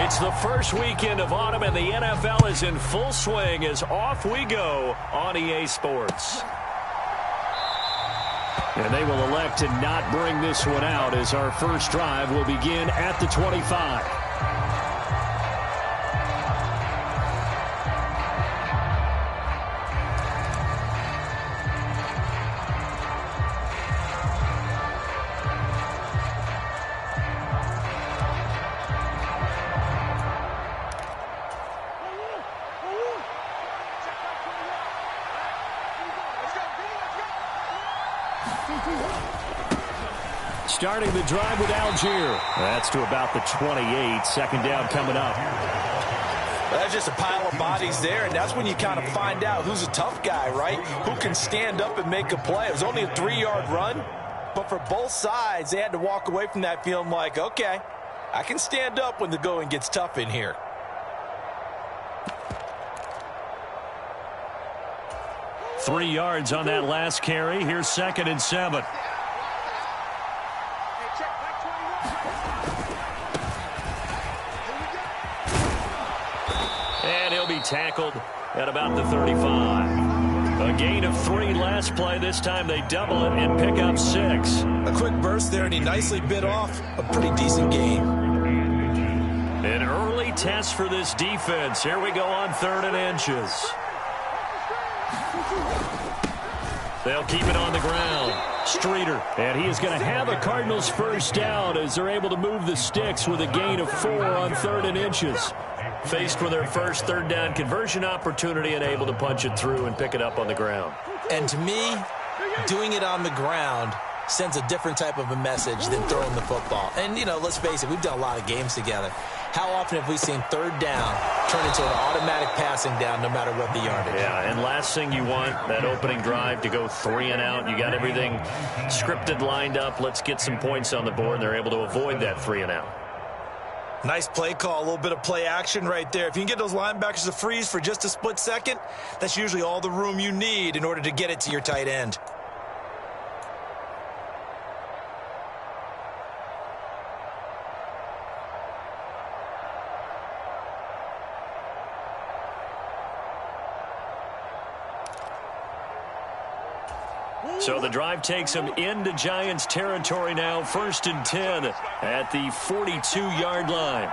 It's the first weekend of autumn, and the NFL is in full swing as off we go on EA Sports. And they will elect to not bring this one out as our first drive will begin at the 25. Starting the drive with Algier. That's to about the 28. Second down coming up. That's just a pile of bodies there, and that's when you kind of find out who's a tough guy, right? Who can stand up and make a play. It was only a 3-yard run, but for both sides, they had to walk away from that feeling like, okay, I can stand up when the going gets tough in here. Three yards on that last carry. Here's 2nd and 7. And he'll be tackled at about the 35. A gain of 3 last play. This time they double it and pick up 6. A quick burst there, and he nicely bit off a pretty decent gain. An early test for this defense. Here we go on 3rd and inches. They'll keep it on the ground. Streeter. And he is going to have a Cardinals first down as they're able to move the sticks with a gain of 4 on 3rd and inches. Faced with their first 3rd down conversion opportunity and able to punch it through and pick it up on the ground. And to me, doing it on the ground sends a different type of a message than throwing the football. And, you know, let's face it, we've done a lot of games together. How often have we seen 3rd down turn into an automatic passing down no matter what the yardage? Yeah, and last thing you want, that opening drive to go 3 and out. You got everything scripted, lined up. Let's get some points on the board, and they're able to avoid that 3 and out. Nice play call, a little bit of play action right there. If you can get those linebackers to freeze for just a split second, that's usually all the room you need in order to get it to your tight end. So the drive takes them into Giants territory now. 1st and 10 at the 42-yard line.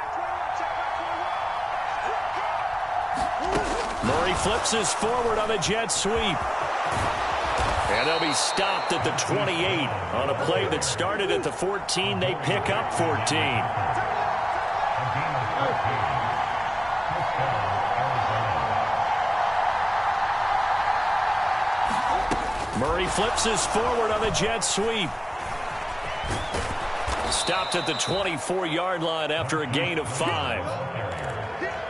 Murray flips his forward on a jet sweep. And they'll be stopped at the 28 on a play that started at the 14. They pick up 14. Murray flips his forward on a jet sweep. Stopped at the 24-yard line after a gain of 5.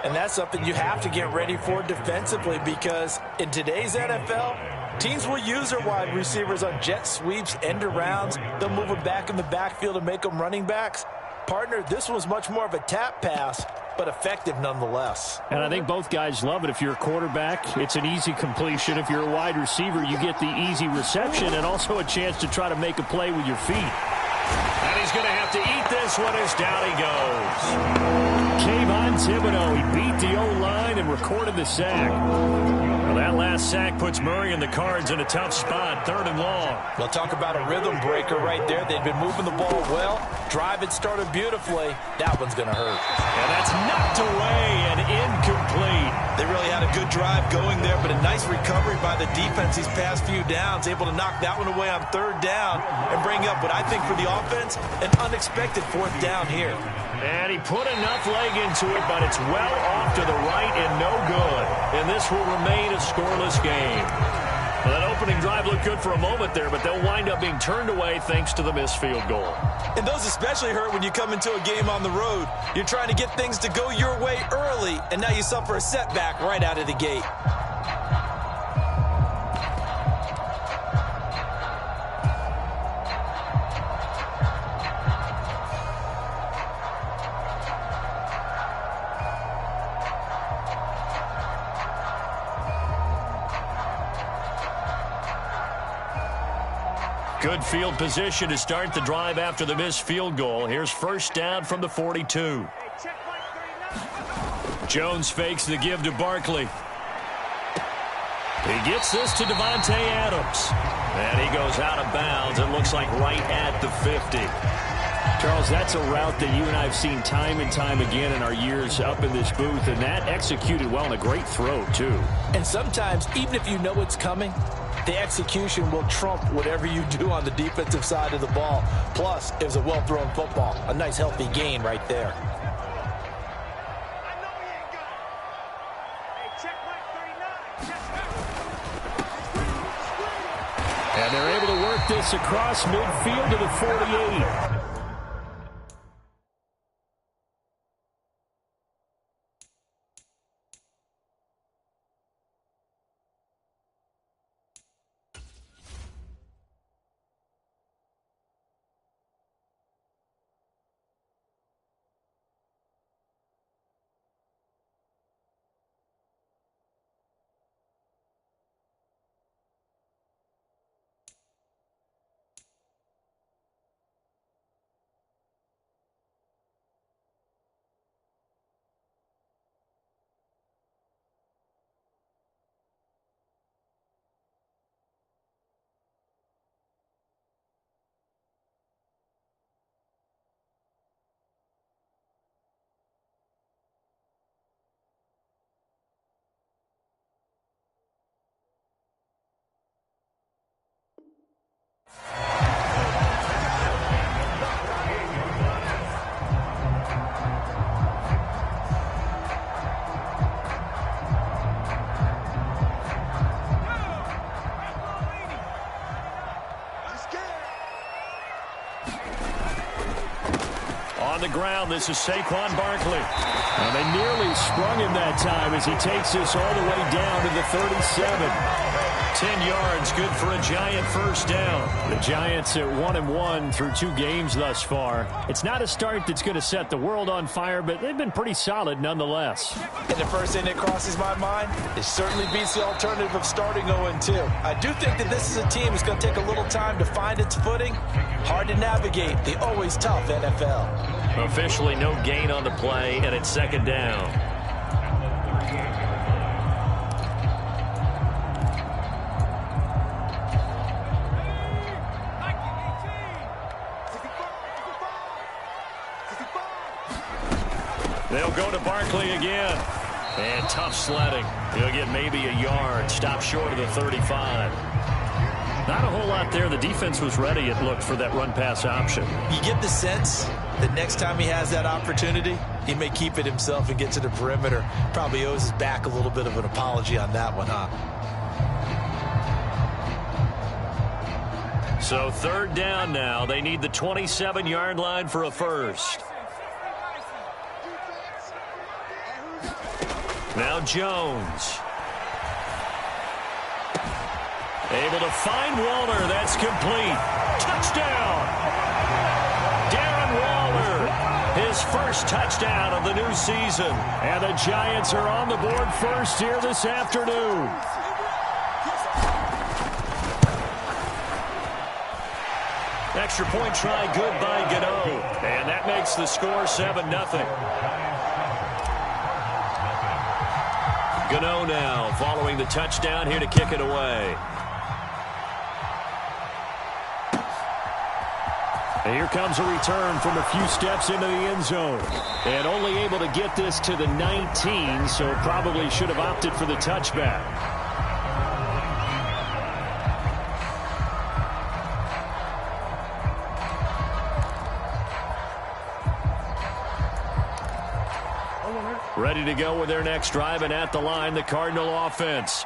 And that's something you have to get ready for defensively, because in today's NFL, teams will use their wide receivers on jet sweeps, end arounds. They'll move them back in the backfield and make them running backs. Partner, this was much more of a tap pass, but effective nonetheless. And I think both guys love it. If you're a quarterback, it's an easy completion. If you're a wide receiver, you get the easy reception and also a chance to try to make a play with your feet. And he's going to have to eat this one as down he goes. Kayvon Thibodeaux, he beat the O-line and recorded the sack. Well, that last sack puts Murray and the Cards in a tough spot, 3rd and long. Well, talk about a rhythm breaker right there. They've been moving the ball well. Drive had started beautifully. That one's going to hurt. And that's knocked away and incomplete. They really had a good drive going there, but a nice recovery by the defense these past few downs, able to knock that one away on 3rd down and bring up what I think for the offense, an unexpected 4th down here. And he put enough leg into it, but it's well off to the right and no good. And this will remain a scoreless game. Well, that opening drive looked good for a moment there, but they'll wind up being turned away thanks to the missed field goal. And those especially hurt when you come into a game on the road. You're trying to get things to go your way early, and now you suffer a setback right out of the gate. Good field position to start the drive after the missed field goal. Here's 1st down from the 42. Jones fakes the give to Barkley. He gets this to Davante Adams. And he goes out of bounds. It looks like right at the 50. Charles, that's a route that you and I have seen time and time again in our years up in this booth, and that executed well and a great throw, too. And sometimes, even if you know it's coming, the execution will trump whatever you do on the defensive side of the ball. Plus, it was a well-thrown football. A nice, healthy gain right there. And they're able to work this across midfield to the 48. On the ground, this is Saquon Barkley. And they nearly sprung him that time as he takes this all the way down to the 37. 10 yards, good for a Giant first down. The Giants at 1-1 through 2 games thus far. It's not a start that's going to set the world on fire, but they've been pretty solid nonetheless. And the first thing that crosses my mind, it certainly beats the alternative of starting 0-2. I do think that this is a team that's going to take a little time to find its footing. Hard to navigate the always tough NFL. Officially no gain on the play, and it's second down. They'll go to Barkley again. And tough sledding. He'll get maybe a yard. Stop short of the 35. Not a whole lot there. The defense was ready, it looked, for that run-pass option. You get the sense that next time he has that opportunity, he may keep it himself and get to the perimeter. Probably owes his back a little bit of an apology on that one, huh? So third down now. They need the 27-yard line for a first. Now Jones. Able to find Waller. That's complete. Touchdown. Darren Waller. His first touchdown of the new season. And the Giants are on the board first here this afternoon. Extra point try good by Gano. And that makes the score 7-0. Gano now following the touchdown here to kick it away. And here comes a return from a few steps into the end zone. And only able to get this to the 19, so probably should have opted for the touchback. Ready to go with their next drive, and at the line, the Cardinal offense.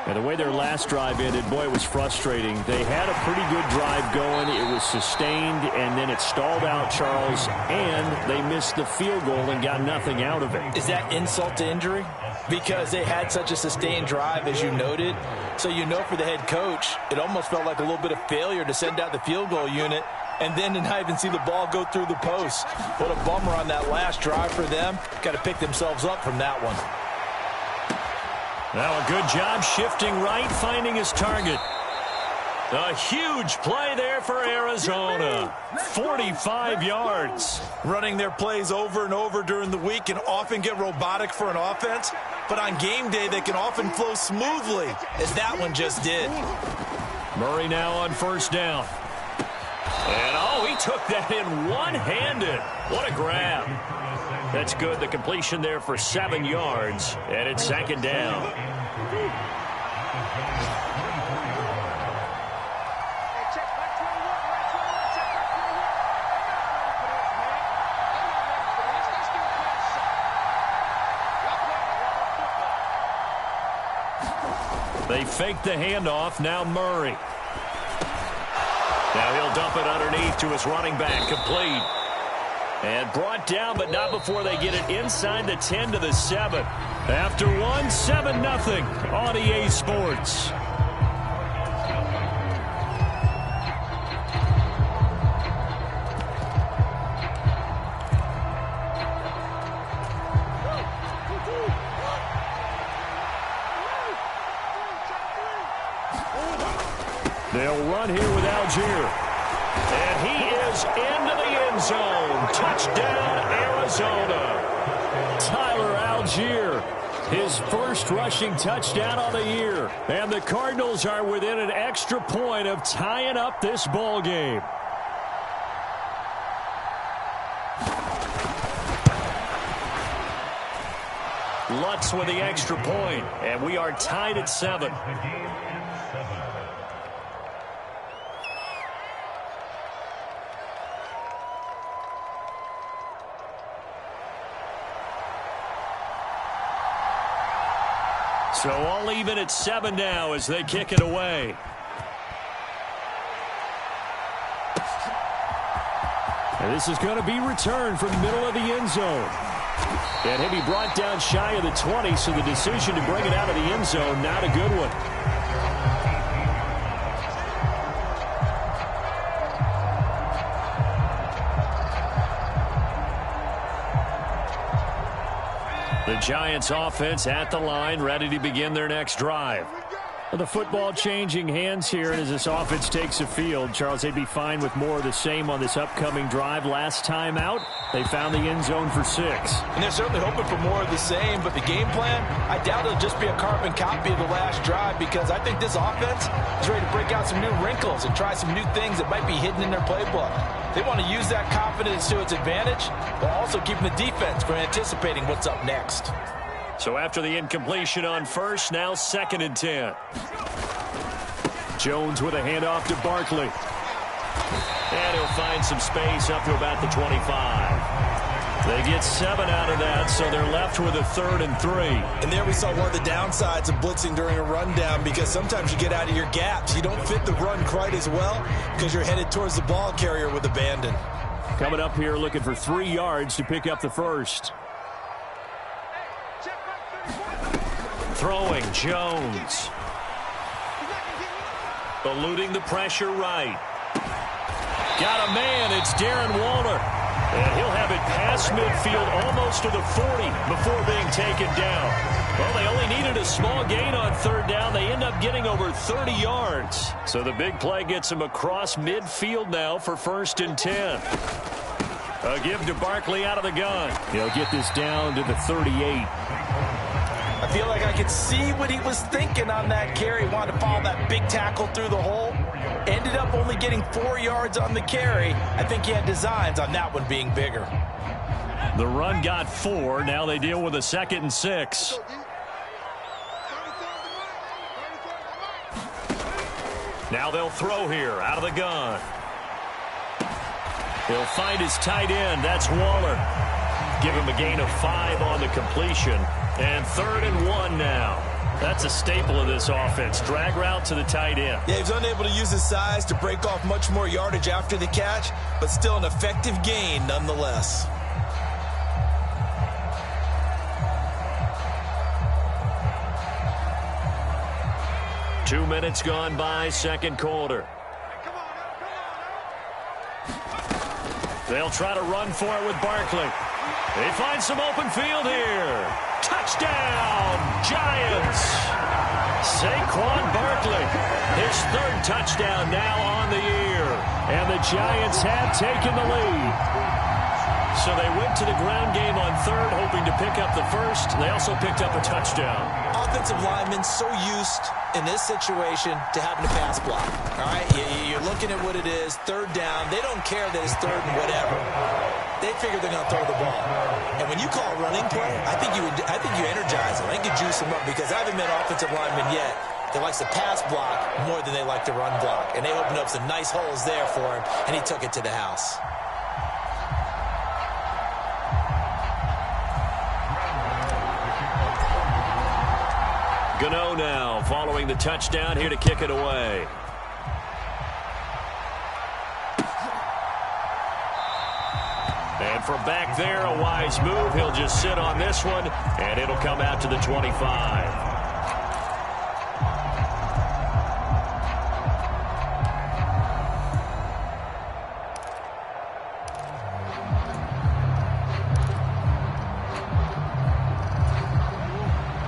And the way their last drive ended, boy, it was frustrating. They had a pretty good drive going. It was sustained, and then it stalled out, Charles, and they missed the field goal and got nothing out of it. Is that insult to injury? Because they had such a sustained drive, as you noted. So you know for the head coach, it almost felt like a little bit of failure to send out the field goal unit and then to not even see the ball go through the post. What a bummer on that last drive for them. Got to pick themselves up from that one. Now a good job shifting right, finding his target. A huge play there for Arizona. 45 yards. Running their plays over and over during the week can often get robotic for an offense, but on game day they can often flow smoothly, as that one just did. Murray now on first down. And, oh, he took that in one-handed. What a grab. That's good. The completion there for 7 yards, and it's second down. They fake the handoff. Now Murray. Now he'll dump it underneath to his running back. Complete. And brought down, but not before they get it inside the 10 to the 7. After one, 7-0 on EA Sports. They'll run here with Algier. And he is into the end zone. Touchdown, Arizona. Tyler Algier, his first rushing touchdown of the year. And the Cardinals are within an extra point of tying up this ball game. Lutz with the extra point, and we are tied at 7. So all even at 7 now as they kick it away. And this is going to be returned from the middle of the end zone. And he'll be brought down shy of the 20, so the decision to bring it out of the end zone, not a good one. The Giants offense at the line, ready to begin their next drive. The football changing hands here, and as this offense takes the field, Charles, they'd be fine with more of the same on this upcoming drive. Last time out, they found the end zone for 6. And they're certainly hoping for more of the same, but the game plan, I doubt it'll just be a carbon copy of the last drive, because I think this offense is ready to break out some new wrinkles and try some new things that might be hidden in their playbook. They want to use that confidence to its advantage, while also keeping the defense from anticipating what's up next. So after the incompletion on first, now 2nd and 10. Jones with a handoff to Barkley. And he'll find some space up to about the 25. They get 7 out of that, so they're left with a 3rd and 3. And there we saw one of the downsides of blitzing during a rundown, because sometimes you get out of your gaps. You don't fit the run quite as well because you're headed towards the ball carrier with abandon. Coming up here looking for 3 yards to pick up the first. Throwing Jones. Eluding the pressure right. Got a man. It's Darren Waller. And he'll have it past midfield almost to the 40 before being taken down. Well, they only needed a small gain on 3rd down. They end up getting over 30 yards. So the big play gets him across midfield now for 1st and 10. A give to Barkley out of the gun. He'll get this down to the 38. I feel like I could see what he was thinking on that carry. Wanted to follow that big tackle through the hole. Ended up only getting 4 yards on the carry. I think he had designs on that one being bigger. The run got 4. Now they deal with a 2nd and 6. Now they'll throw here out of the gun. He'll find his tight end. That's Waller. Give him a gain of 5 on the completion. And 3rd and 1 now. That's a staple of this offense. Drag route to the tight end. Yeah, he's unable to use his size to break off much more yardage after the catch, but still an effective gain nonetheless. Two minutes gone by, 2nd quarter. They'll try to run for it with Barkley. They find some open field here. Touchdown, Giants. Saquon Barkley, his third touchdown now on the year. And the Giants have taken the lead. So they went to the ground game on third, hoping to pick up the first. They also picked up a touchdown. Offensive linemen so used in this situation to having to pass block. All right, you're looking at what it is, third down. They don't care that it's third and whatever. They figure they're going to throw the ball. And when you call a running play, I think you energize them. I think you juice them up, because I haven't met offensive linemen yet that likes to pass block more than they like to run block. And they opened up some nice holes there for him, and he took it to the house. Gano now following the touchdown, here to kick it away. And from back there, a wise move. He'll just sit on this one, and it'll come out to the 25.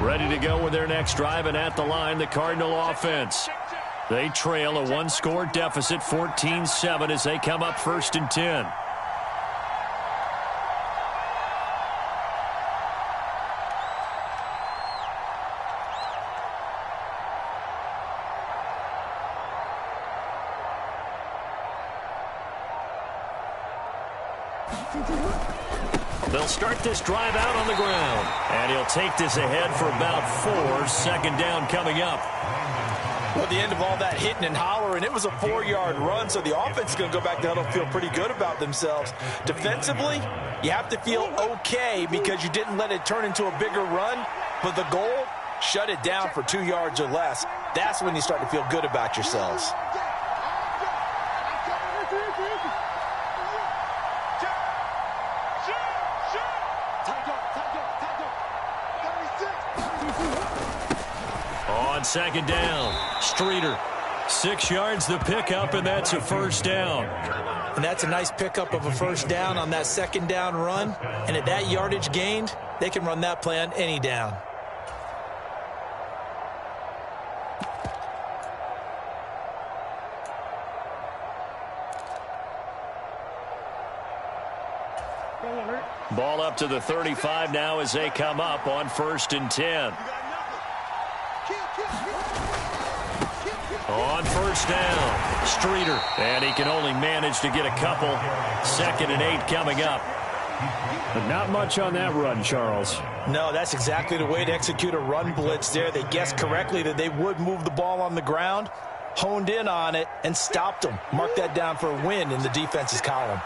Ready to go with their next drive, and at the line, the Cardinal offense. They trail a one-score deficit, 14-7, as they come up 1st and 10. They'll start this drive out on the ground. And he'll take this ahead for about 4. 2nd down coming up. Well, the end of all that hitting and hollering, it was a 4-yard run, so the offense is going to go back down and feel pretty good about themselves. Defensively, you have to feel okay because you didn't let it turn into a bigger run, but the goal, shut it down for 2 yards or less. That's when you start to feel good about yourselves. On 2nd down, Streeter. 6 yards the pickup, and that's a 1st down. And that's a nice pickup of a 1st down on that 2nd down run. And at that yardage gained, they can run that play on any down. Ball up to the 35 now as they come up on 1st and 10. On 1st down, Streeter. And he can only manage to get a couple. 2nd and 8 coming up. But not much on that run, Charles. No, that's exactly the way to execute a run blitz there. They guessed correctly that they would move the ball on the ground, honed in on it, and stopped them. Mark that down for a win in the defense's column.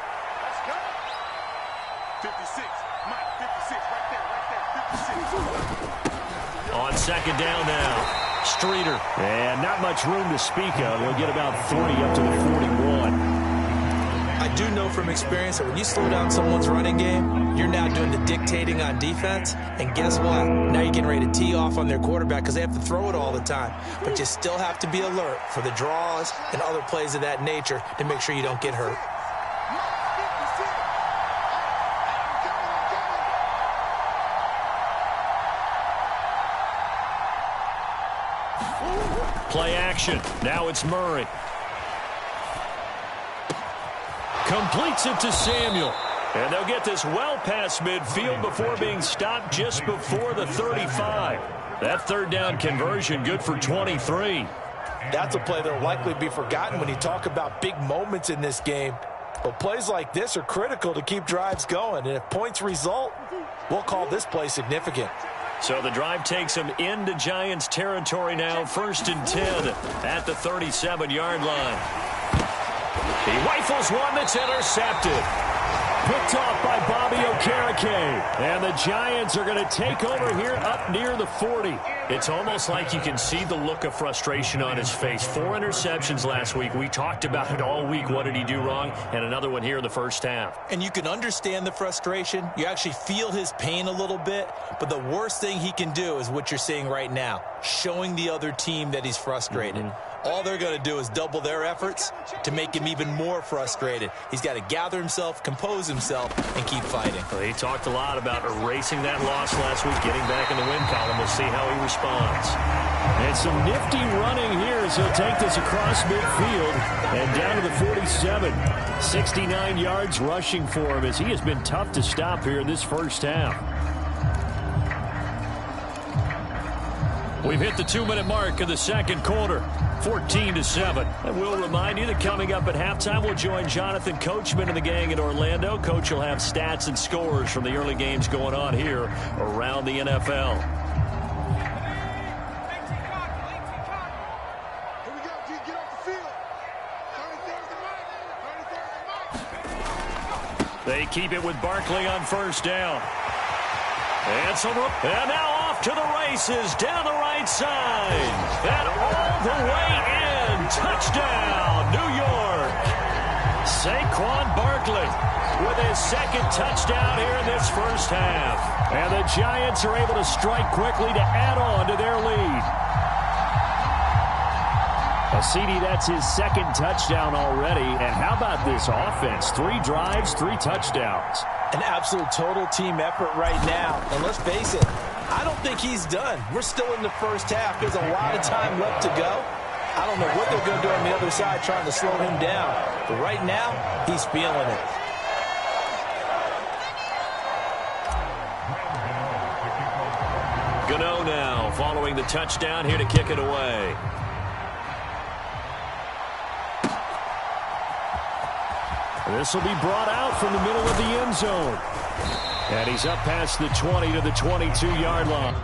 56, Mike, 56, right there, 56. On 2nd down now, Streeter. And not much room to speak of. He'll get about 40 up to the 41. I do know from experience that when you slow down someone's running game, you're now doing the dictating on defense. And guess what? Now you're getting ready to tee off on their quarterback because they have to throw it all the time. But you still have to be alert for the draws and other plays of that nature to make sure you don't get hurt. Play action. Now it's Murray. Completes it to Samuel. And they'll get this well past midfield before being stopped just before the 35. That 3rd down conversion good for 23. That's a play that will likely be forgotten when you talk about big moments in this game. But plays like this are critical to keep drives going. And if points result, we'll call this play significant. So the drive takes them into Giants territory now. 1st and 10 at the 37-yard line. He rifles one that's intercepted. Picked off by Bobby Okereke. And the Giants are going to take over here up near the 40. It's almost like you can see the look of frustration on his face. 4 interceptions last week. We talked about it all week. What did he do wrong? And another one here in the 1st half. And you can understand the frustration. You actually feel his pain a little bit. But the worst thing he can do is what you're seeing right now. Showing the other team that he's frustrated. All they're going to do is double their efforts to make him even more frustrated. He's got to gather himself, compose himself, and keep fighting. Well, he talked a lot about erasing that loss last week, getting back in the win column. We'll see how he responds responds. And some nifty running here as he'll take this across midfield and down to the 47. 69 yards rushing for him as he has been tough to stop here in this first half. We've hit the 2-minute mark in the second quarter. 14-7. And we'll remind you that coming up at halftime, we'll join Jonathan Coachman and the gang in Orlando. Coach will have stats and scores from the early games going on here around the NFL. Here we go, G. Get off the field. 33rd and Mike. They keep it with Barkley on first down. And now off to the races down the right side. And all the way in. Touchdown, New York. Saquon Barkley with his second touchdown here in this first half. And the Giants are able to strike quickly to add on to their lead. CD, that's his second touchdown already. And how about this offense? 3 drives, 3 touchdowns. An absolute total team effort right now. And let's face it, I don't think he's done. We're still in the first half. There's a lot of time left to go. I don't know what they're going to do on the other side trying to slow him down. But right now, he's feeling it. Gano now following the touchdown here to kick it away. This will be brought out from the middle of the end zone. And he's up past the 20 to the 22-yard line.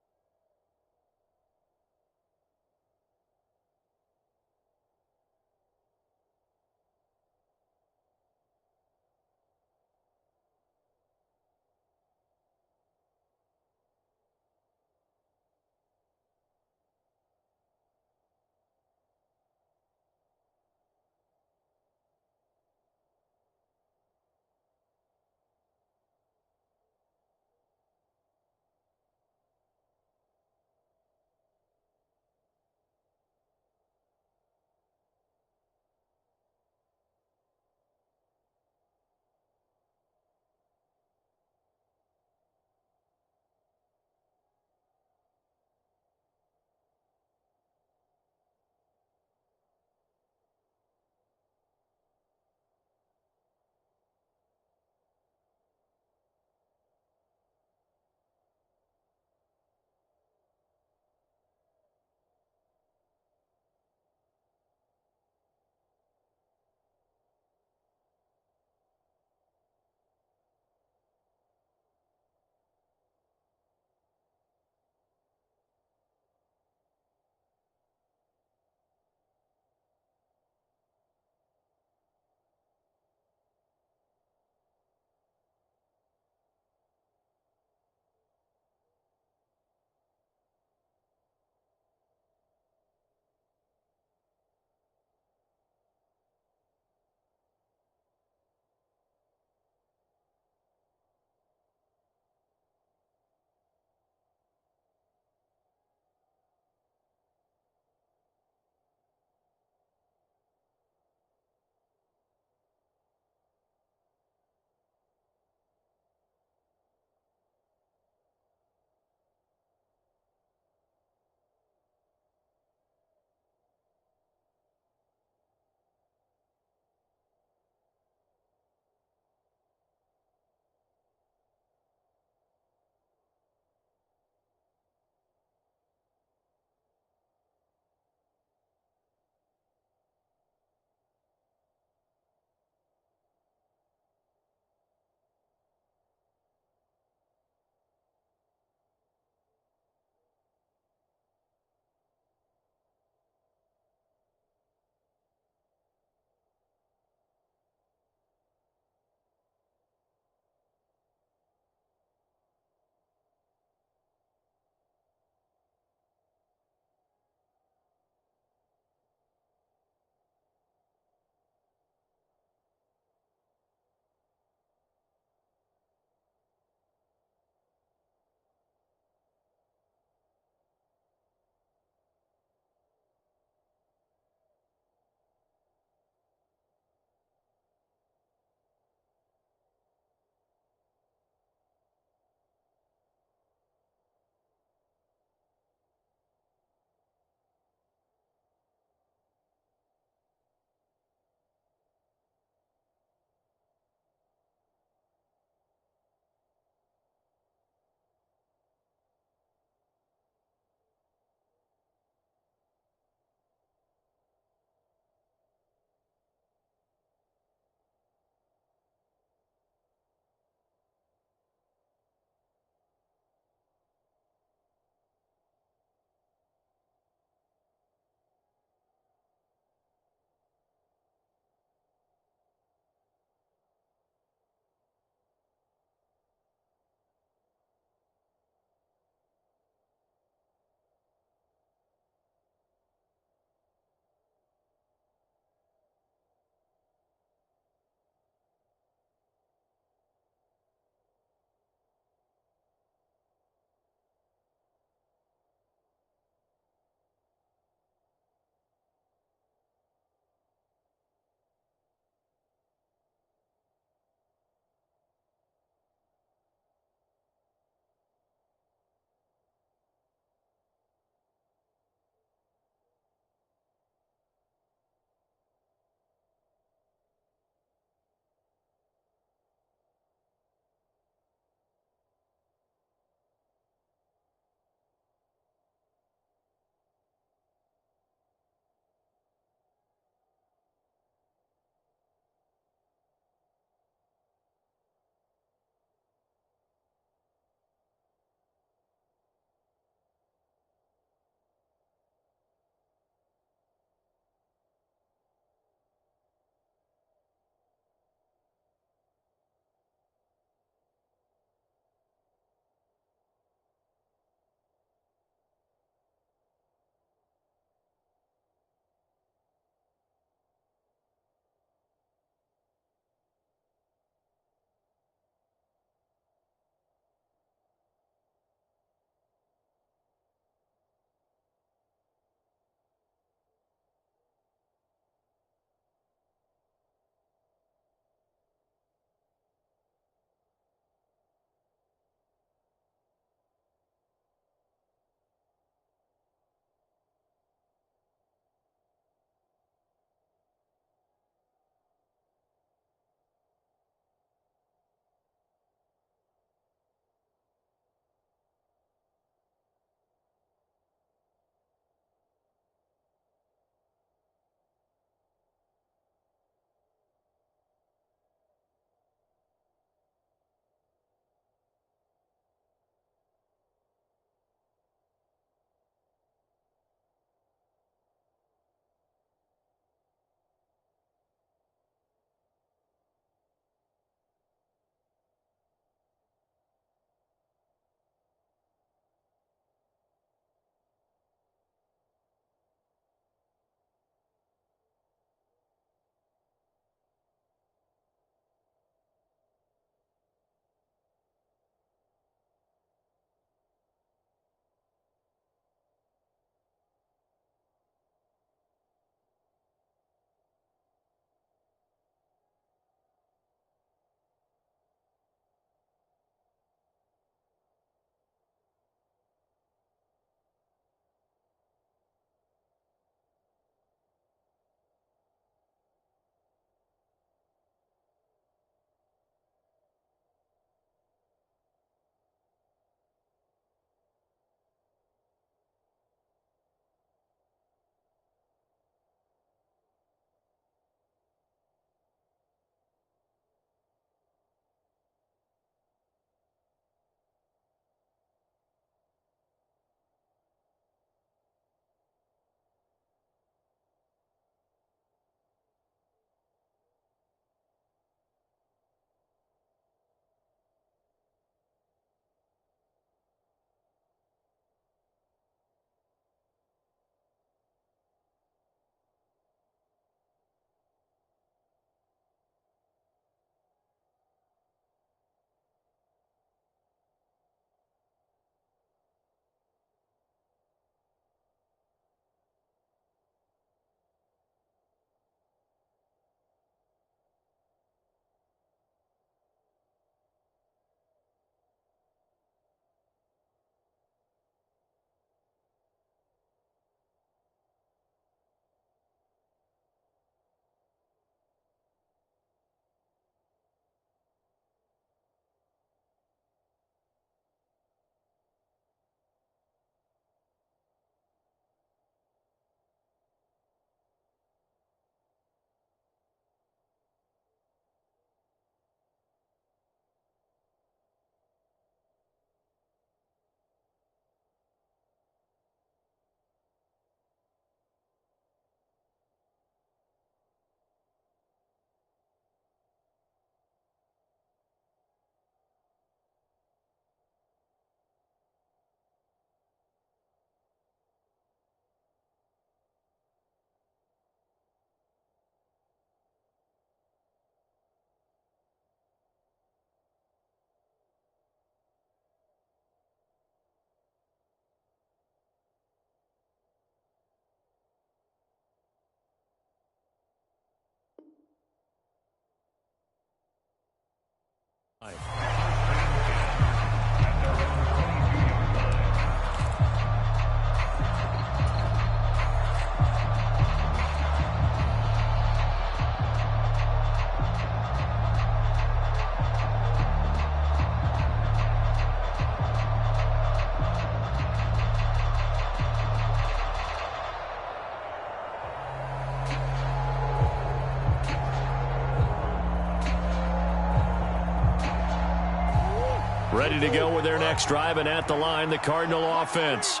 Ready to go with their next drive, and at the line, the Cardinal offense.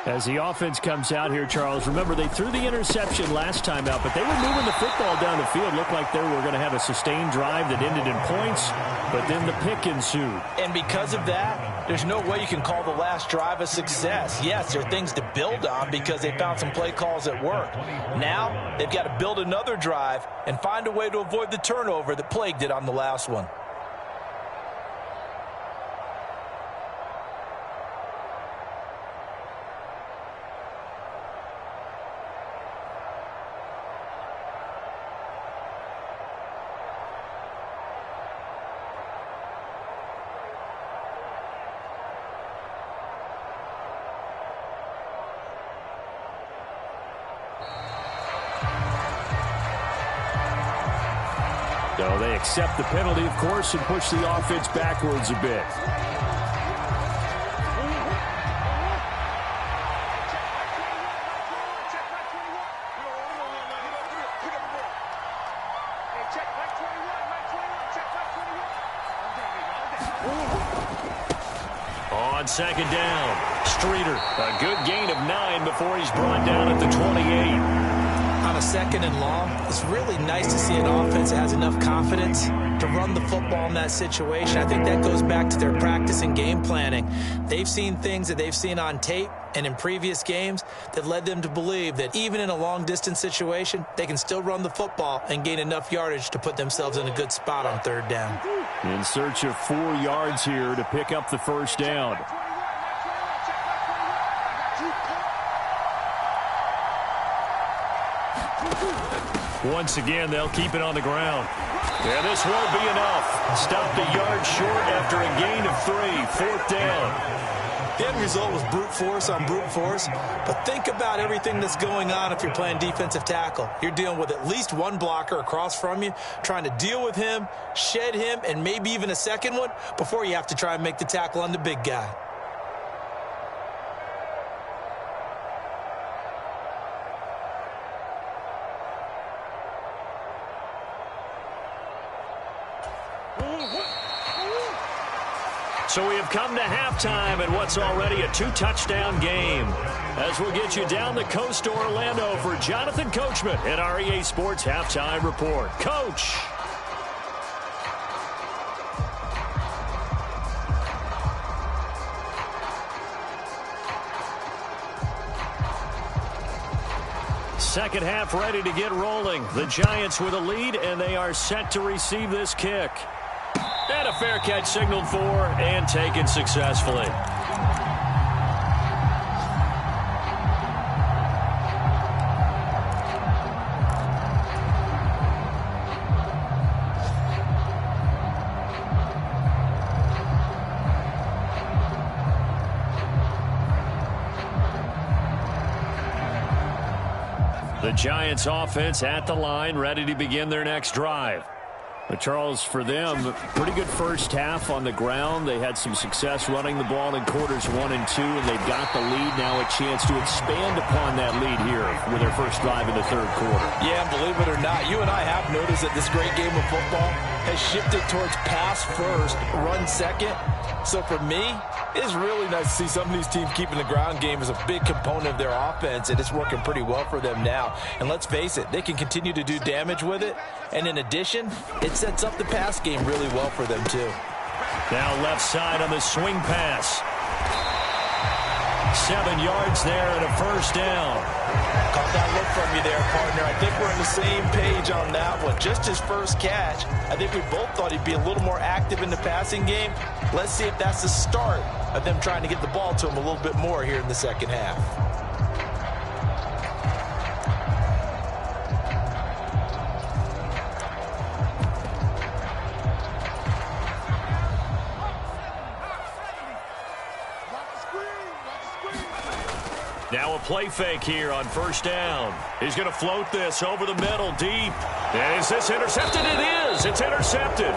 As the offense comes out here, Charles, remember they threw the interception last time out, but they were moving the football down the field. Looked like they were going to have a sustained drive that ended in points, but then the pick ensued. And because of that, there's no way you can call the last drive a success. Yes, there are things to build on because they found some play calls that work. Now, they've got to build another drive and find a way to avoid the turnover that plagued it on the last one. So they accept the penalty, of course, and push the offense backwards a bit. On second down, Streeter, a good gain of 9 before he's brought down at the 28. On a second and long, it's really nice to see an offense that has enough confidence to run the football in that situation. I think that goes back to their practice and game planning. They've seen things that they've seen on tape and in previous games that led them to believe that even in a long-distance situation, they can still run the football and gain enough yardage to put themselves in a good spot on third down. In search of 4 yards here to pick up the first down. Once again, they'll keep it on the ground. Yeah, this won't be enough. Stopped a yard short after a gain of 3, 4th down. The end result was brute force on brute force, but think about everything that's going on if you're playing defensive tackle. You're dealing with at least one blocker across from you, trying to deal with him, shed him, and maybe even a second one before you have to try and make the tackle on the big guy. So we have come to halftime in what's already a 2-touchdown game. As we'll get you down the coast to Orlando for Jonathan Coachman at our EA Sports Halftime Report. Coach. Second half ready to get rolling. The Giants with a lead, and they are set to receive this kick. And a fair catch signaled for and taken successfully. The Giants offense at the line, ready to begin their next drive. But Charles, for them, pretty good first half on the ground. They had some success running the ball in quarters 1 and 2, and they've got the lead. Now a chance to expand upon that lead here with their first drive in the third quarter. Yeah, and believe it or not, you and I have noticed that this great game of football has shifted towards pass first, run second. So for me, it's really nice to see some of these teams keeping the ground game as a big component of their offense, and it's working pretty well for them now. And let's face it, they can continue to do damage with it. And in addition, it sets up the pass game really well for them too. Now left side on the swing pass. 7 yards there and a first down. Caught that look from you there, partner. I think we're on the same page on that one. Just his first catch. I think we both thought he'd be a little more active in the passing game. Let's see if that's the start of them trying to get the ball to him a little bit more here in the second half. Now a play fake here on first down. He's going to float this over the middle deep. And is this intercepted? It is. It's intercepted.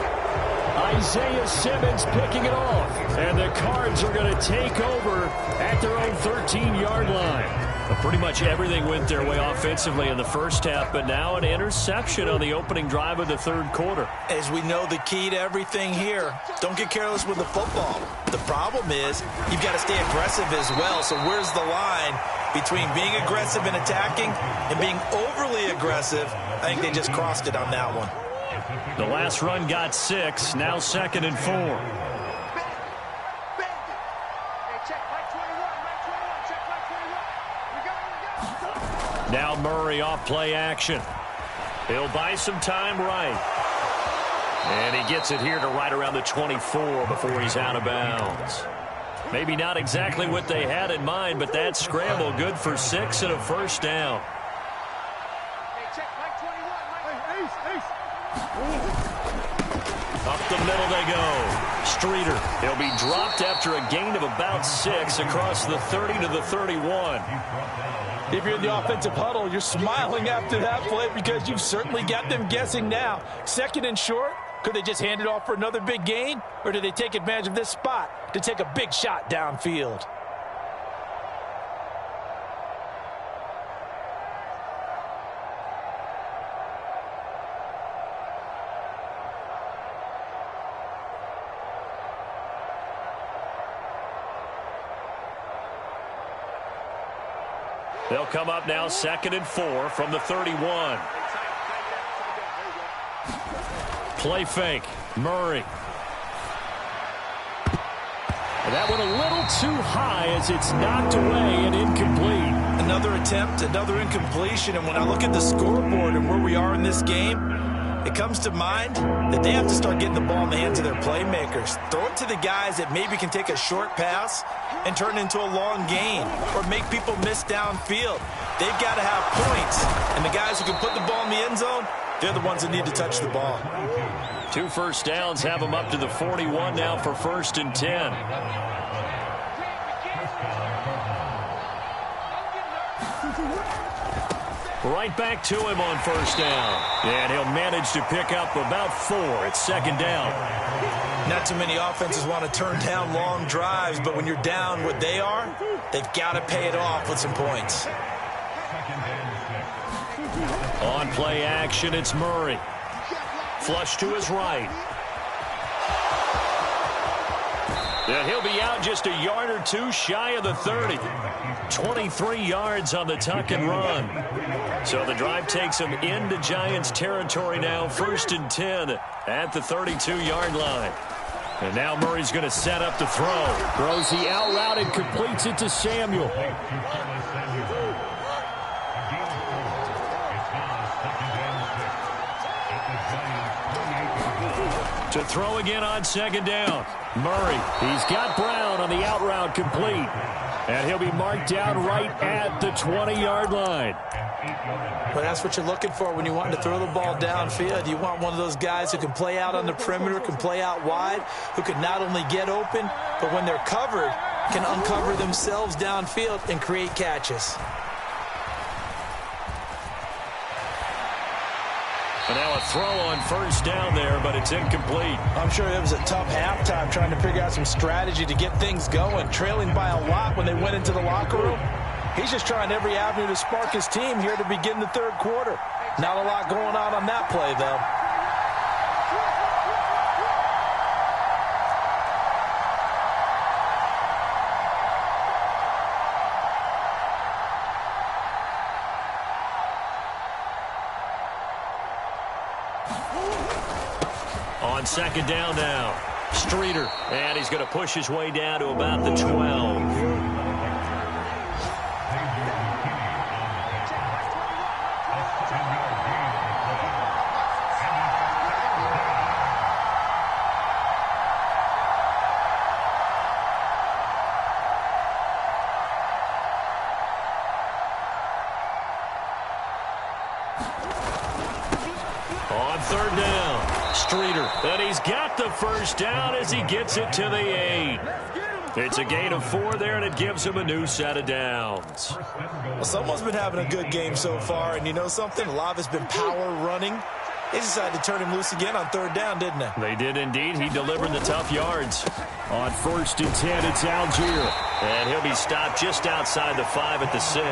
Isaiah Simmons picking it off. And the Cards are going to take over at their own 13-yard line. Pretty much everything went their way offensively in the first half, but now an interception on the opening drive of the third quarter. As we know, the key to everything here, don't get careless with the football. The problem is you've got to stay aggressive as well. So where's the line between being aggressive and attacking and being overly aggressive? I think they just crossed it on that one. The last run got 6, now 2nd and 4. Now Murray off play action. He'll buy some time right. And he gets it here to right around the 24 before he's out of bounds. Maybe not exactly what they had in mind, but that scramble good for 6 and a first down. Up the middle they go. Streeter. He'll be dropped after a gain of about 6 across the 30 to the 31. If you're in the offensive huddle, you're smiling after that play because you've certainly got them guessing now. 2nd and short, could they just hand it off for another big gain? Or do they take advantage of this spot to take a big shot downfield? They'll come up now 2nd and 4 from the 31. Play fake. Murray. And that went a little too high as it's knocked away and incomplete. Another attempt, another incompletion. And when I look at the scoreboard and where we are in this game, it comes to mind that they have to start getting the ball in the hands of their playmakers. Throw it to the guys that maybe can take a short pass and turn it into a long gain or make people miss downfield. They've got to have points. And the guys who can put the ball in the end zone, they're the ones that need to touch the ball. 2 first downs have them up to the 41 now for 1st and 10. Right back to him on 1st down. And he'll manage to pick up about 4. It's 2nd down. Not too many offenses want to turn down long drives, but when you're down what they are, they've got to pay it off with some points. On play action, it's Murray. Flush to his right. And he'll be out just a yard or 2 shy of the 30. 23 yards on the tuck and run. So the drive takes him into Giants territory now. 1st and 10 at the 32-yard line. And now Murray's going to set up to throw. Throws the out route and completes it to Samuel. To throw again on 2nd down. Murray, he's got Brown on the out route complete. And he'll be marked down right at the 20-yard line. But that's what you're looking for when you want to throw the ball downfield. You want one of those guys who can play out on the perimeter, can play out wide, who can not only get open, but when they're covered, can uncover themselves downfield and create catches. And now a throw on 1st down there, but it's incomplete. I'm sure it was a tough halftime trying to figure out some strategy to get things going, trailing by a lot when they went into the locker room. He's just trying every avenue to spark his team here to begin the 3rd quarter. Not a lot going on that play, though. On 2nd down now, Streeter, and he's going to push his way down to about the 12. On 3rd down, Streeter, and he's got the 1st down as he gets it to the 8. It's a gain of 4 there, and it gives him a new set of downs. Well, someone's been having a good game so far, and you know something? A lot of it's been power running. They decided to turn him loose again on third down, didn't they? They did indeed. He delivered the tough yards. On 1st and 10, it's Algier. And he'll be stopped just outside the 5 at the 6.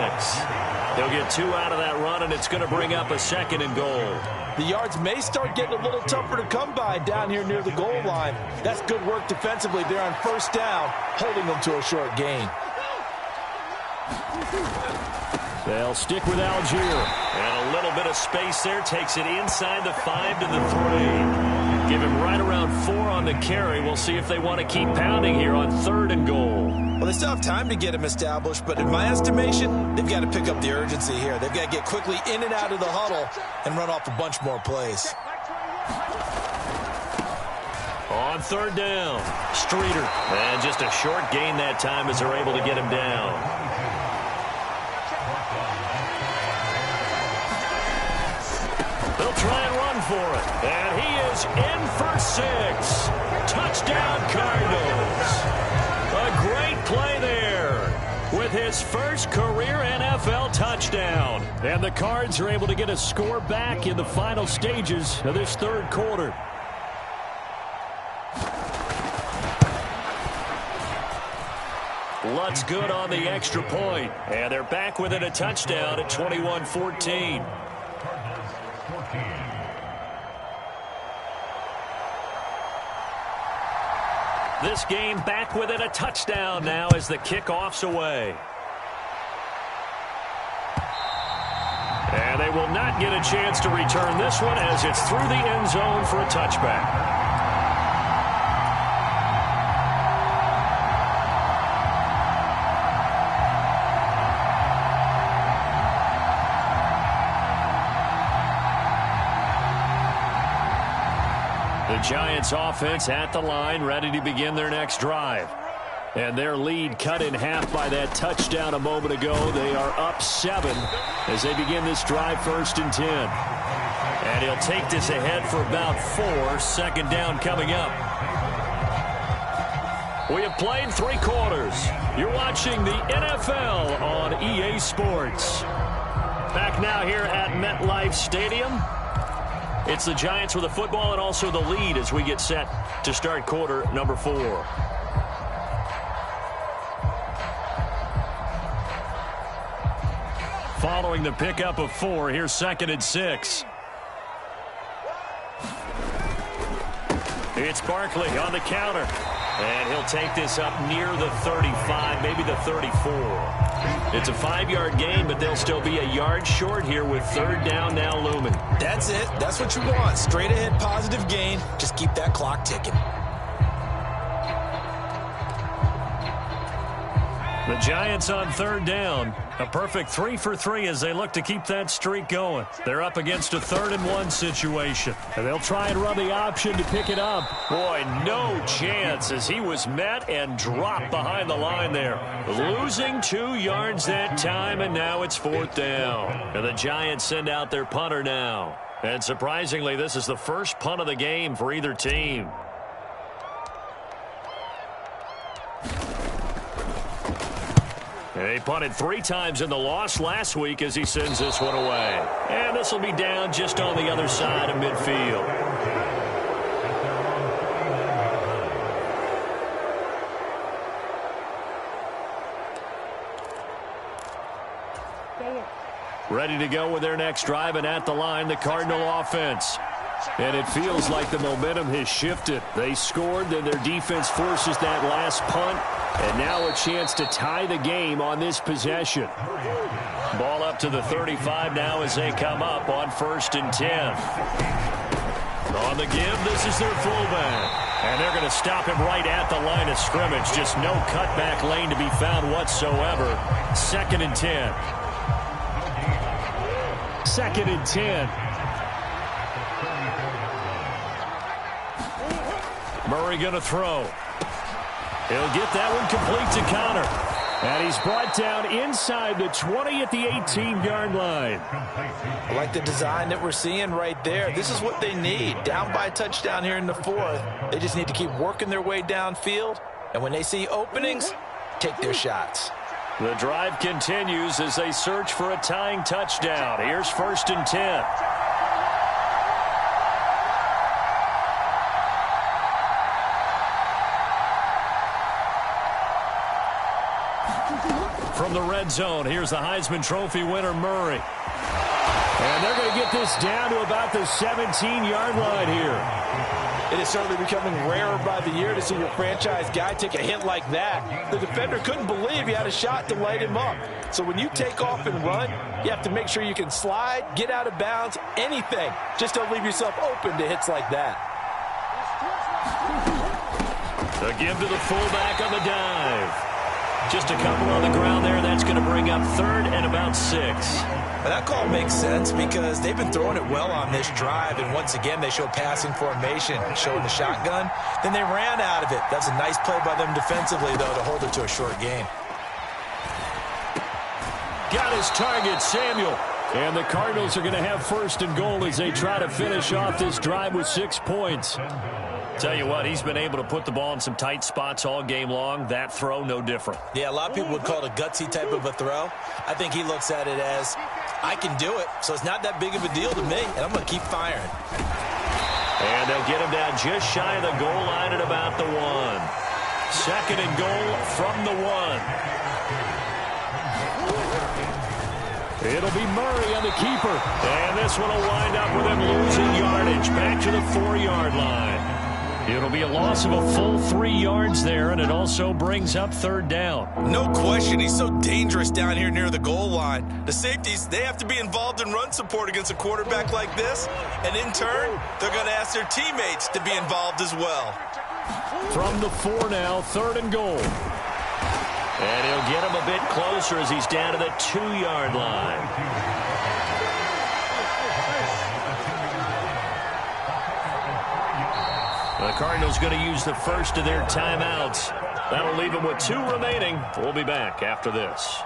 He'll get 2 out of that run, and it's going to bring up a 2nd and goal. The yards may start getting a little tougher to come by down here near the goal line. That's good work defensively there on 1st down, holding them to a short gain. They'll stick with Algier. And a little bit of space there. Takes it inside the 5 to the 3. Give him right around 4 on the carry. We'll see if they want to keep pounding here on 3rd and goal. Well, they still have time to get him established, but in my estimation, they've got to pick up the urgency here. They've got to get quickly in and out of the huddle and run off a bunch more plays. On 3rd down, Streeter. And just a short gain that time as they're able to get him down. They'll try and run for it. And he is in for 6. Touchdown, Cardinals. A great play there with his first career NFL touchdown. And the Cards are able to get a score back in the final stages of this 3rd quarter. Lutt's good on the extra point. And they're back within a touchdown at 21-14. This game back within a touchdown now as the kickoff's away. And they will not get a chance to return this one as it's through the end zone for a touchback. The Giants offense at the line, ready to begin their next drive. And their lead cut in half by that touchdown a moment ago. They are up 7 as they begin this drive, 1st and 10. And he'll take this ahead for about 4. 2nd down coming up. We have played 3 quarters. You're watching the NFL on EA Sports. Back now here at MetLife Stadium. It's the Giants with the football and also the lead as we get set to start quarter number 4. Following the pickup of 4, here's 2nd and 6. It's Barkley on the counter. And he'll take this up near the 35, maybe the 34. It's a 5-yard gain, but they'll still be a yard short here with 3rd down now looming. That's it. That's what you want. Straight ahead positive gain. Just keep that clock ticking. The Giants on 3rd down. A perfect 3 for 3 as they look to keep that streak going. They're up against a 3rd and 1 situation. And they'll try and run the option to pick it up. Boy, no chance as he was met and dropped behind the line there. Losing 2 yards that time, and now it's 4th down. And the Giants send out their punter now. And surprisingly, this is the first punt of the game for either team. They punted 3 times in the loss last week as he sends this one away. And this will be down just on the other side of midfield. Ready to go with their next drive, and at the line, the Cardinal offense. And it feels like the momentum has shifted. They scored, then their defense forces that last punt. And now a chance to tie the game on this possession. Ball up to the 35 now as they come up on 1st and 10. On the give, this is their fullback. And they're going to stop him right at the line of scrimmage. Just no cutback lane to be found whatsoever. 2nd and 10. 2nd and 10. Murray going to throw. He'll get that one complete to Connor. And he's brought down inside the 20 at the 18-yard line. I like the design that we're seeing right there. This is what they need. Down by a touchdown here in the 4th. They just need to keep working their way downfield. And when they see openings, take their shots. The drive continues as they search for a tying touchdown. Here's 1st and 10. the red zone. Here's the Heisman Trophy winner, Murray. And they're going to get this down to about the 17-yard line here. It is certainly becoming rarer by the year to see your franchise guy take a hit like that. The defender couldn't believe he had a shot to light him up. So when you take off and run, you have to make sure you can slide, get out of bounds, anything. Just don't leave yourself open to hits like that. The give to the fullback on the dive. Just a couple on the ground there. That's going to bring up 3rd and about 6. Well, that call makes sense because they've been throwing it well on this drive, and once again they show passing formation, showing the shotgun. Then they ran out of it. That's a nice play by them defensively, though, to hold it to a short gain. Got his target, Samuel. And the Cardinals are going to have 1st and goal as they try to finish off this drive with 6 points. Tell you what, he's been able to put the ball in some tight spots all game long. That throw, no different. Yeah, a lot of people would call it a gutsy type of a throw. I think he looks at it as, I can do it, so it's not that big of a deal to me, and I'm going to keep firing. And they'll get him down just shy of the goal line at about the 1. 2nd and goal from the 1. It'll be Murray on the keeper. And this one will wind up with him losing yardage back to the 4-yard line. It'll be a loss of a full 3 yards there, and it also brings up 3rd down. No question, he's so dangerous down here near the goal line. The safeties, they have to be involved in run support against a quarterback like this, and in turn, they're going to ask their teammates to be involved as well. From the 4 now, 3rd and goal. And he'll get him a bit closer as he's down to the 2-yard line. The Cardinals going to use the first of their timeouts. That'll leave them with 2 remaining. We'll be back after this.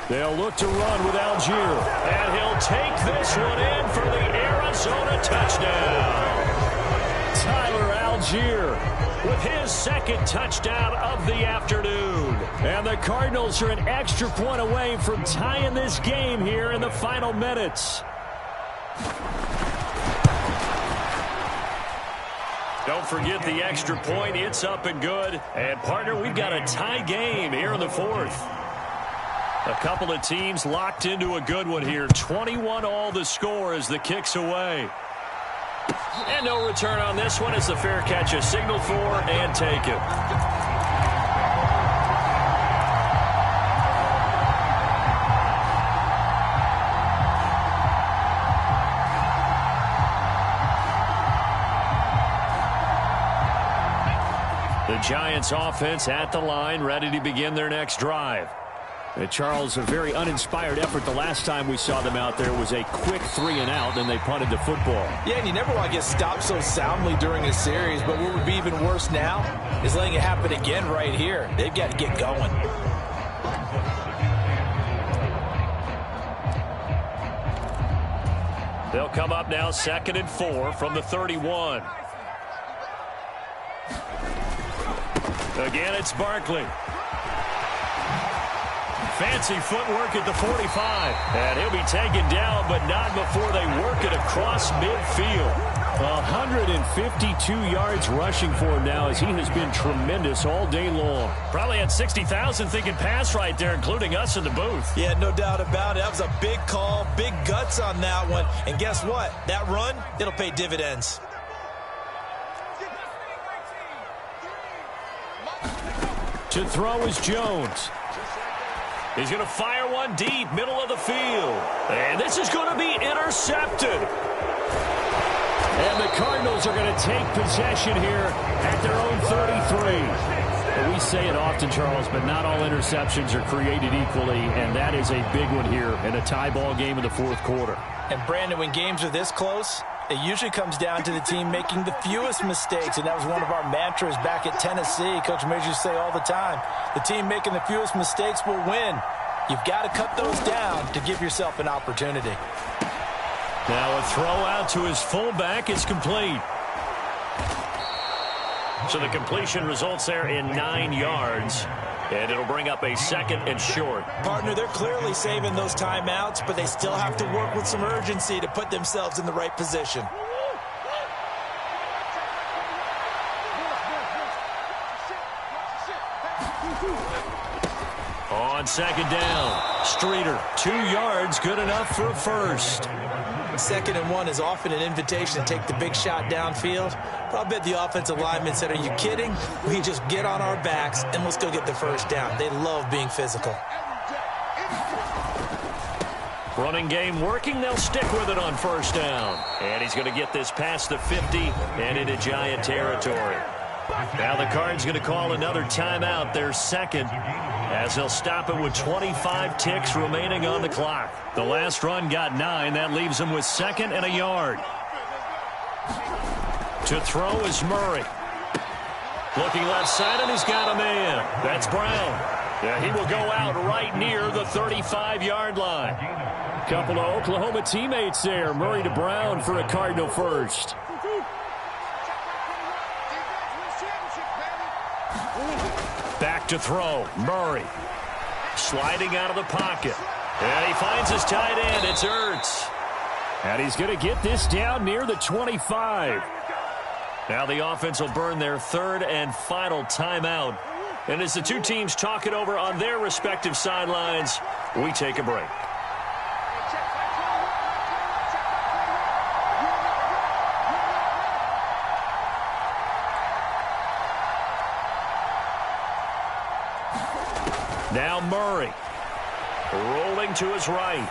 They'll look to run with Algier. And he'll take this one in for the Arizona touchdown. Tyler Algier with his 2nd touchdown of the afternoon. And the Cardinals are an extra point away from tying this game here in the final minutes. Don't forget the extra point. It's up and good. And, partner, we've got a tie game here in the 4th. A couple of teams locked into a good one here. 21 all the score as the kick's away. And no return on this one as the fair catch is signaled for and taken. The Giants offense at the line, ready to begin their next drive. And Charles, a very uninspired effort the last time we saw them out there was a quick 3-and-out, then they punted the football. Yeah, and you never want to get stopped so soundly during a series, but what would be even worse now is letting it happen again right here. They've got to get going. They'll come up now 2nd and 4 from the 31. Again, it's Barkley. Fancy footwork at the 45. And he'll be taken down, but not before they work it across midfield. 152 yards rushing for him now as he has been tremendous all day long. Probably had 60,000 thinking pass right there, including us in the booth. Yeah, no doubt about it. That was a big call, big guts on that one. And guess what? That run, it'll pay dividends. To throw is Jones. He's going to fire one deep, middle of the field. And this is going to be intercepted. And the Cardinals are going to take possession here at their own 33. And we say it often, Charles, but not all interceptions are created equally, and that is a big one here in a tie ball game in the 4th quarter. And, Brandon, when games are this close, It usually comes down to the team making the fewest mistakes, and that was one of our mantras back at Tennessee. Coach Mears used to say all the time, the team making the fewest mistakes will win. You've got to cut those down to give yourself an opportunity. Now a throw out to his fullback is complete. So the completion results there in 9 yards. And it'll bring up a 2nd and short. Partner, they're clearly saving those timeouts, but they still have to work with some urgency to put themselves in the right position. On 2nd down, Streeter, 2 yards, good enough for a first. 2nd and 1 is often an invitation to take the big shot downfield. But I bet the offensive linemen said, are you kidding? We just get on our backs and let's go get the first down. They love being physical. Running game working. They'll stick with it on 1st down. And he's going to get this past the 50 and into Giant territory. Now the Cards going to call another timeout, their 2nd, as they'll stop it with 25 ticks remaining on the clock. The last run got 9. That leaves them with 2nd and a yard. To throw is Murray. Looking left side, and he's got a man. That's Brown. Yeah, he will go out right near the 35-yard line. Couple of Oklahoma teammates there. Murray to Brown for a Cardinal first. Back to throw. Murray. Sliding out of the pocket. And he finds his tight end. It's Ertz. And he's going to get this down near the 25. Now the offense will burn their 3rd and final timeout. And as the two teams talk it over on their respective sidelines, we take a break. Now Murray, rolling to his right,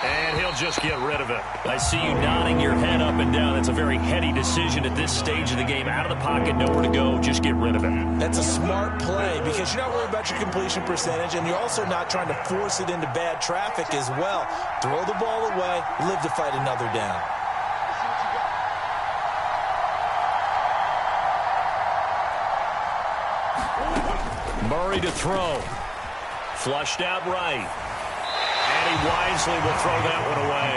and he'll just get rid of it. I see you nodding your head up and down. That's a very heady decision at this stage of the game. Out of the pocket, nowhere to go, just get rid of it. That's a smart play because you're not worried about your completion percentage, and you're also not trying to force it into bad traffic as well. Throw the ball away, live to fight another down. Murray to throw. Flushed out right. And he wisely will throw that one away.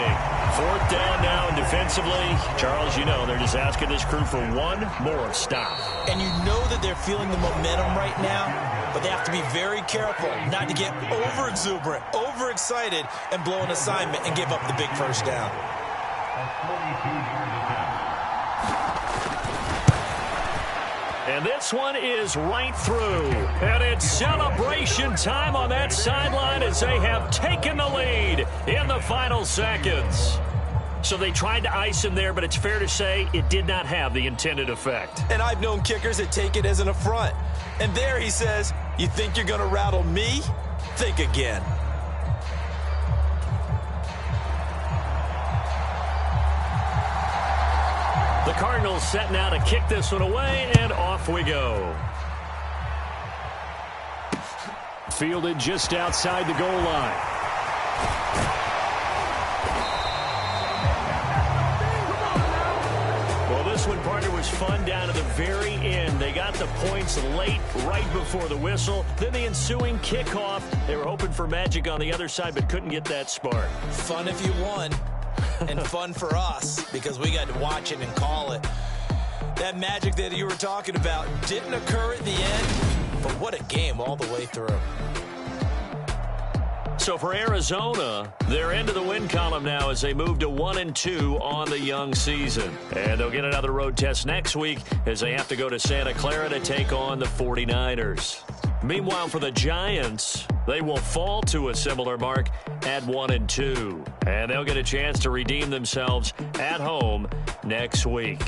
4th down now, and defensively, Charles, you know, they're just asking this crew for one more stop. And you know that they're feeling the momentum right now, but they have to be very careful not to get over-exuberant, over-excited, and blow an assignment and give up the big first down. And this one is right through. And it's celebration time on that sideline as they have taken the lead in the final seconds. So they tried to ice him there, but it's fair to say it did not have the intended effect. And I've known kickers that take it as an affront. And there he says, you think you're going to rattle me? Think again. The Cardinals set now to kick this one away, and off we go. Fielded just outside the goal line. Well, this one, partner, was fun down to the very end. They got the points late, right before the whistle. Then the ensuing kickoff. They were hoping for magic on the other side, but couldn't get that spark. Fun if you won. And fun for us because we got to watch it and call it. That magic that you were talking about didn't occur at the end, but what a game all the way through. So for Arizona, they're into the win column now as they move to 1-2 on the young season. And they'll get another road test next week as they have to go to Santa Clara to take on the 49ers. Meanwhile, for the Giants, they will fall to a similar mark at 1-2. And they'll get a chance to redeem themselves at home next week.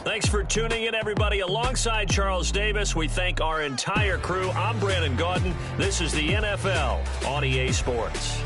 Thanks for tuning in, everybody. Alongside Charles Davis, we thank our entire crew. I'm Brandon Gaudin. This is the NFL on EA Sports.